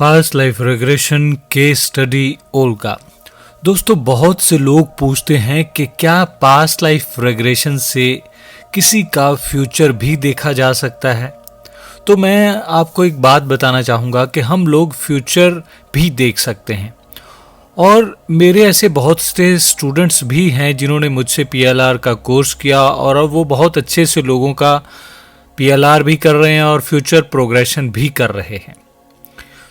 Past life regression case study Olga. दोस्तों, बहुत से लोग पूछते हैं कि क्या पास्ट लाइफ रिग्रेशन से किसी का फ्यूचर भी देखा जा सकता है। तो मैं आपको एक बात बताना चाहूँगा कि हम लोग फ्यूचर भी देख सकते हैं, और मेरे ऐसे बहुत से स्टूडेंट्स भी हैं जिन्होंने मुझसे PLR का कोर्स किया और अब वो बहुत अच्छे से लोगों का PLR भी कर रहे हैं और फ्यूचर प्रोग्रेशन भी कर रहे हैं।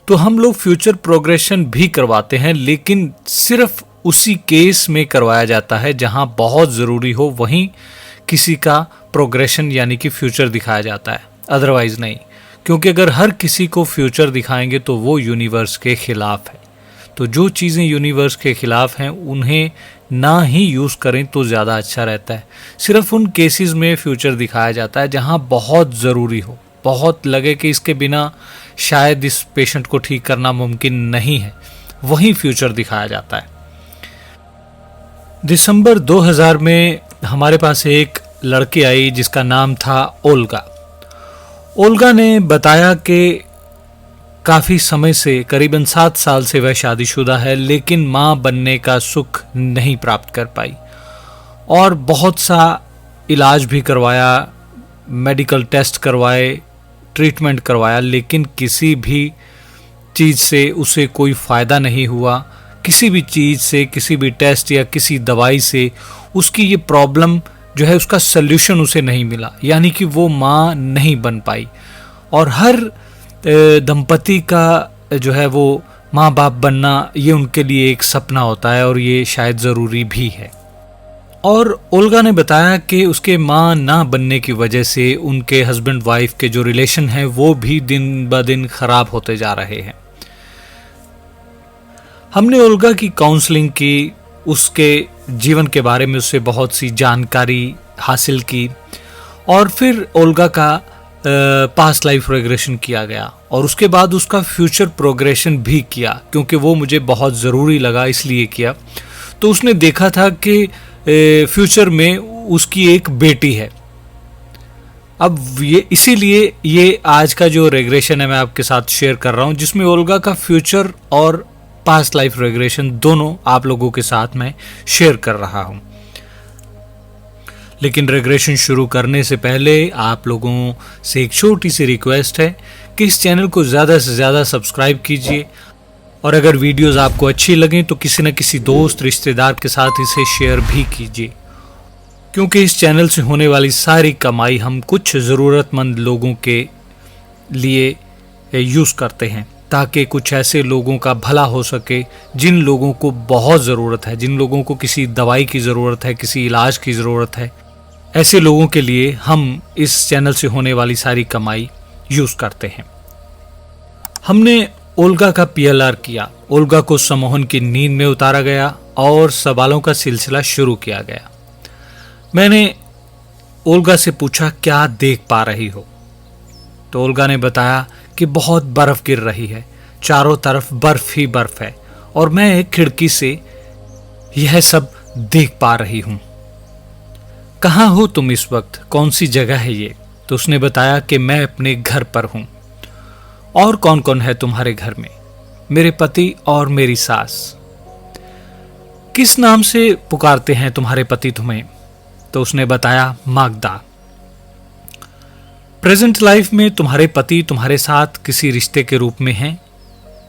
तो हम लोग फ्यूचर प्रोग्रेशन भी करवाते हैं, लेकिन सिर्फ उसी केस में करवाया जाता है जहां बहुत ज़रूरी हो, वहीं किसी का प्रोग्रेशन यानी कि फ्यूचर दिखाया जाता है, अदरवाइज नहीं। क्योंकि अगर हर किसी को फ्यूचर दिखाएंगे तो वो यूनिवर्स के खिलाफ है। तो जो चीज़ें यूनिवर्स के खिलाफ हैं उन्हें ना ही यूज़ करें तो ज़्यादा अच्छा रहता है। सिर्फ उन केसेस में फ्यूचर दिखाया जाता है जहां बहुत ज़रूरी हो, बहुत लगे कि इसके बिना शायद इस पेशेंट को ठीक करना मुमकिन नहीं है, वहीं फ्यूचर दिखाया जाता है। दिसंबर 2000 में हमारे पास एक लड़की आई जिसका नाम था ओल्गा। ओल्गा ने बताया कि काफ़ी समय से, करीबन 7 साल से वह शादीशुदा है, लेकिन माँ बनने का सुख नहीं प्राप्त कर पाई और बहुत सा इलाज भी करवाया, मेडिकल टेस्ट करवाए, ट्रीटमेंट करवाया, लेकिन किसी भी चीज़ से उसे कोई फ़ायदा नहीं हुआ। किसी भी चीज़ से, किसी भी टेस्ट या किसी दवाई से उसकी ये प्रॉब्लम जो है उसका सल्यूशन उसे नहीं मिला, यानी कि वो माँ नहीं बन पाई। और हर दंपति का जो है वो माँ बाप बनना, ये उनके लिए एक सपना होता है और ये शायद ज़रूरी भी है। और ओल्गा ने बताया कि उसके माँ ना बनने की वजह से उनके हस्बैंड वाइफ के जो रिलेशन है वो भी दिन ब दिन ख़राब होते जा रहे हैं। हमने ओल्गा की काउंसलिंग की, उसके जीवन के बारे में उससे बहुत सी जानकारी हासिल की, और फिर ओल्गा का पास्ट लाइफ रिग्रेशन किया गया और उसके बाद उसका फ्यूचर प्रोग्रेशन भी किया, क्योंकि वो मुझे बहुत ज़रूरी लगा इसलिए किया। तो उसने देखा था कि फ्यूचर में उसकी एक बेटी है। अब ये इसीलिए ये आज का जो रेग्रेशन है मैं आपके साथ शेयर कर रहा हूँ, जिसमें ओल्गा का फ्यूचर और पास्ट लाइफ रेग्रेशन दोनों आप लोगों के साथ मैं शेयर कर रहा हूँ। लेकिन रेग्रेशन शुरू करने से पहले आप लोगों से एक छोटी सी रिक्वेस्ट है कि इस चैनल को ज़्यादा से ज़्यादा सब्सक्राइब कीजिए, और अगर वीडियोस आपको अच्छी लगें तो किसी न किसी दोस्त रिश्तेदार के साथ इसे शेयर भी कीजिए, क्योंकि इस चैनल से होने वाली सारी कमाई हम कुछ ज़रूरतमंद लोगों के लिए यूज़ करते हैं, ताकि कुछ ऐसे लोगों का भला हो सके जिन लोगों को बहुत ज़रूरत है, जिन लोगों को किसी दवाई की ज़रूरत है, किसी इलाज की ज़रूरत है। ऐसे लोगों के लिए हम इस चैनल से होने वाली सारी कमाई यूज़ करते हैं। हमने ओल्गा का PLR किया, ओल्गा को सम्मोहन की नींद में उतारा गया और सवालों का सिलसिला शुरू किया गया। मैंने ओल्गा से पूछा, क्या देख पा रही हो? तो ओल्गा ने बताया कि बहुत बर्फ गिर रही है, चारों तरफ बर्फ ही बर्फ है और मैं एक खिड़की से यह सब देख पा रही हूं। कहाँ हो तुम इस वक्त? कौन सी जगह है ये? तो उसने बताया कि मैं अपने घर पर हूं। और कौन कौन है तुम्हारे घर में? मेरे पति और मेरी सास। किस नाम से पुकारते हैं तुम्हारे पति तुम्हें? तो उसने बताया, मागदा। प्रेजेंट लाइफ में तुम्हारे पति तुम्हारे साथ किसी रिश्ते के रूप में हैं?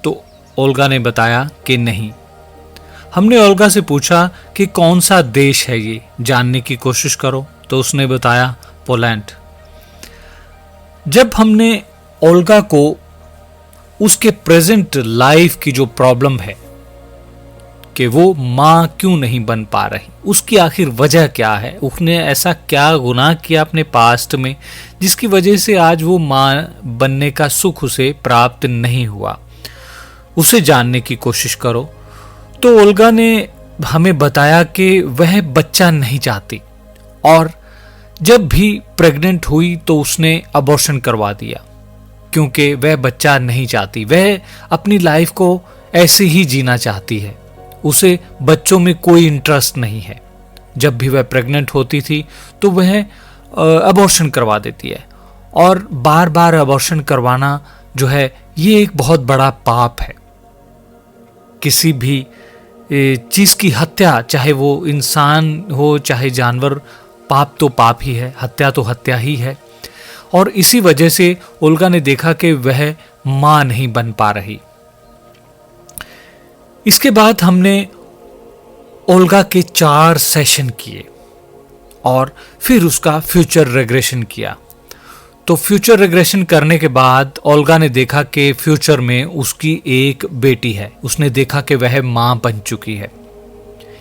तो ओल्गा ने बताया कि नहीं। हमने ओल्गा से पूछा कि कौन सा देश है ये, जानने की कोशिश करो। तो उसने बताया, पोलैंड। जब हमने ओल्गा को उसके प्रेजेंट लाइफ की जो प्रॉब्लम है कि वो माँ क्यों नहीं बन पा रही, उसकी आखिर वजह क्या है, उसने ऐसा क्या गुनाह किया अपने पास्ट में जिसकी वजह से आज वो माँ बनने का सुख उसे प्राप्त नहीं हुआ, उसे जानने की कोशिश करो। तो ओल्गा ने हमें बताया कि वह बच्चा नहीं चाहती और जब भी प्रेग्नेंट हुई तो उसने अबॉर्शन करवा दिया, क्योंकि वह बच्चा नहीं चाहती। वह अपनी लाइफ को ऐसे ही जीना चाहती है, उसे बच्चों में कोई इंटरेस्ट नहीं है। जब भी वह प्रेग्नेंट होती थी तो वह अबॉर्शन करवा देती है, और बार बार अबॉर्शन करवाना जो है ये एक बहुत बड़ा पाप है। किसी भी चीज की हत्या, चाहे वो इंसान हो चाहे जानवर, पाप तो पाप ही है, हत्या तो हत्या ही है। और इसी वजह से ओल्गा ने देखा कि वह मां नहीं बन पा रही। इसके बाद हमने ओल्गा के 4 सेशन किए और फिर उसका फ्यूचर रिग्रेशन किया। तो फ्यूचर रिग्रेशन करने के बाद ओल्गा ने देखा कि फ्यूचर में उसकी एक बेटी है। उसने देखा कि वह मां बन चुकी है।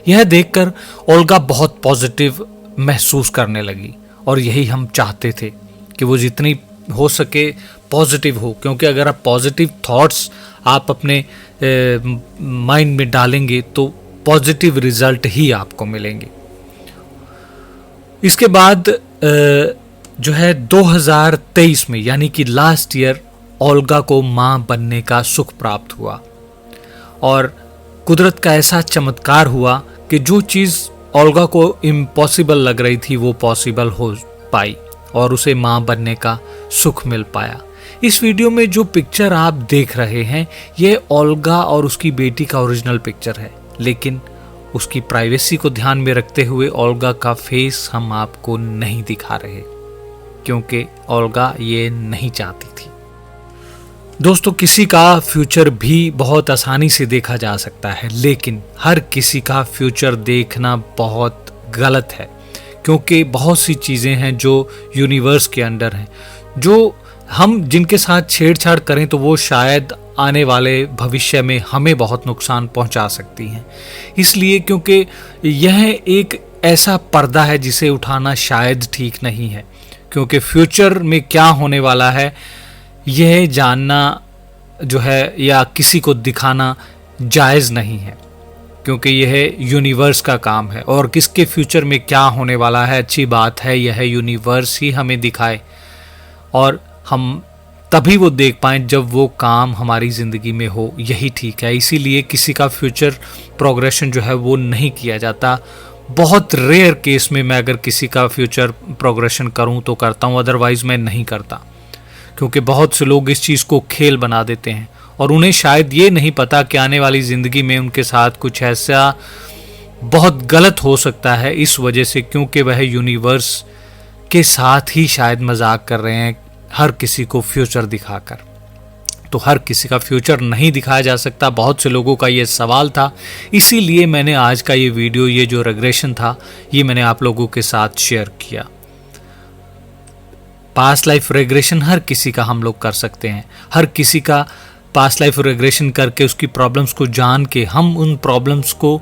यह देखकर ओल्गा बहुत पॉजिटिव महसूस करने लगी और यही हम चाहते थे कि वो जितनी हो सके पॉजिटिव हो, क्योंकि अगर आप पॉजिटिव थॉट्स आप अपने माइंड में डालेंगे तो पॉजिटिव रिजल्ट ही आपको मिलेंगे। इसके बाद जो है 2023 में यानी कि लास्ट ईयर ओल्गा को मां बनने का सुख प्राप्त हुआ और कुदरत का ऐसा चमत्कार हुआ कि जो चीज़ ओल्गा को इम्पॉसिबल लग रही थी वो पॉसिबल हो पाई और उसे मां बनने का सुख मिल पाया। इस वीडियो में जो पिक्चर आप देख रहे हैं ये ओल्गा और उसकी बेटी का ओरिजिनल पिक्चर है, लेकिन उसकी प्राइवेसी को ध्यान में रखते हुए ओल्गा का फेस हम आपको नहीं दिखा रहे, क्योंकि ओल्गा ये नहीं चाहती थी। दोस्तों, किसी का फ्यूचर भी बहुत आसानी से देखा जा सकता है, लेकिन हर किसी का फ्यूचर देखना बहुत गलत है, क्योंकि बहुत सी चीज़ें हैं जो यूनिवर्स के अंडर हैं, जो हम जिनके साथ छेड़छाड़ करें तो वो शायद आने वाले भविष्य में हमें बहुत नुकसान पहुंचा सकती हैं। इसलिए क्योंकि यह एक ऐसा पर्दा है जिसे उठाना शायद ठीक नहीं है, क्योंकि फ्यूचर में क्या होने वाला है यह जानना जो है या किसी को दिखाना जायज़ नहीं है, क्योंकि यह यूनिवर्स का काम है और किसके फ्यूचर में क्या होने वाला है अच्छी बात है यह यूनिवर्स ही हमें दिखाए और हम तभी वो देख पाएं जब वो काम हमारी ज़िंदगी में हो, यही ठीक है। इसीलिए किसी का फ्यूचर प्रोग्रेशन जो है वो नहीं किया जाता। बहुत रेयर केस में मैं अगर किसी का फ्यूचर प्रोग्रेशन करूं तो करता हूं, अदरवाइज़ मैं नहीं करता, क्योंकि बहुत से लोग इस चीज़ को खेल बना देते हैं और उन्हें शायद ये नहीं पता कि आने वाली ज़िंदगी में उनके साथ कुछ ऐसा बहुत गलत हो सकता है इस वजह से, क्योंकि वह यूनिवर्स के साथ ही शायद मजाक कर रहे हैं हर किसी को फ्यूचर दिखाकर। तो हर किसी का फ्यूचर नहीं दिखाया जा सकता। बहुत से लोगों का ये सवाल था, इसीलिए मैंने आज का ये वीडियो, ये जो रिग्रेशन था, ये मैंने आप लोगों के साथ शेयर किया। पास्ट लाइफ रिग्रेशन हर किसी का हम लोग कर सकते हैं। हर किसी का पास्ट लाइफ रिग्रेशन करके उसकी प्रॉब्लम्स को जान के हम उन प्रॉब्लम्स को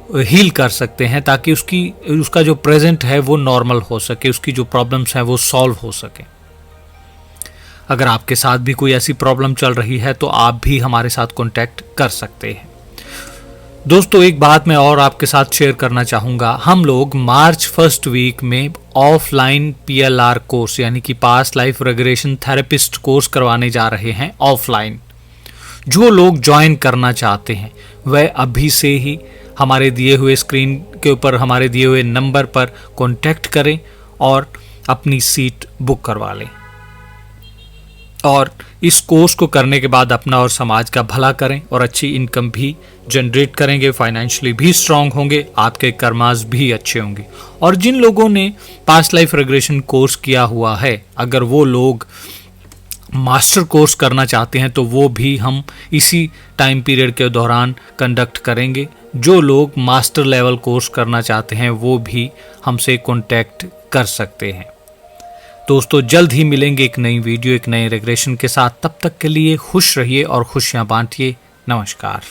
हील कर सकते हैं, ताकि उसका जो प्रेजेंट है वो नॉर्मल हो सके, उसकी जो प्रॉब्लम्स हैं वो सॉल्व हो सके। अगर आपके साथ भी कोई ऐसी प्रॉब्लम चल रही है तो आप भी हमारे साथ कांटेक्ट कर सकते हैं। दोस्तों, एक बात मैं और आपके साथ शेयर करना चाहूँगा। हम लोग मार्च फर्स्ट वीक में ऑफलाइन PLR कोर्स यानी कि past life regression therapist course करवाने जा रहे हैं ऑफलाइन। जो लोग ज्वाइन करना चाहते हैं वह अभी से ही हमारे दिए हुए स्क्रीन के ऊपर हमारे दिए हुए नंबर पर कांटेक्ट करें और अपनी सीट बुक करवा लें और इस कोर्स को करने के बाद अपना और समाज का भला करें और अच्छी इनकम भी जनरेट करेंगे, फाइनेंशियली भी स्ट्रांग होंगे, आपके कर्मास भी अच्छे होंगे। और जिन लोगों ने पास्ट लाइफ रिग्रेशन कोर्स किया हुआ है, अगर वो लोग मास्टर कोर्स करना चाहते हैं तो वो भी हम इसी टाइम पीरियड के दौरान कंडक्ट करेंगे। जो लोग मास्टर लेवल कोर्स करना चाहते हैं वो भी हमसे कांटेक्ट कर सकते हैं। दोस्तों, जल्द ही मिलेंगे एक नई वीडियो, एक नए रिग्रेशन के साथ। तब तक के लिए खुश रहिए और खुशियां बांटिए। नमस्कार।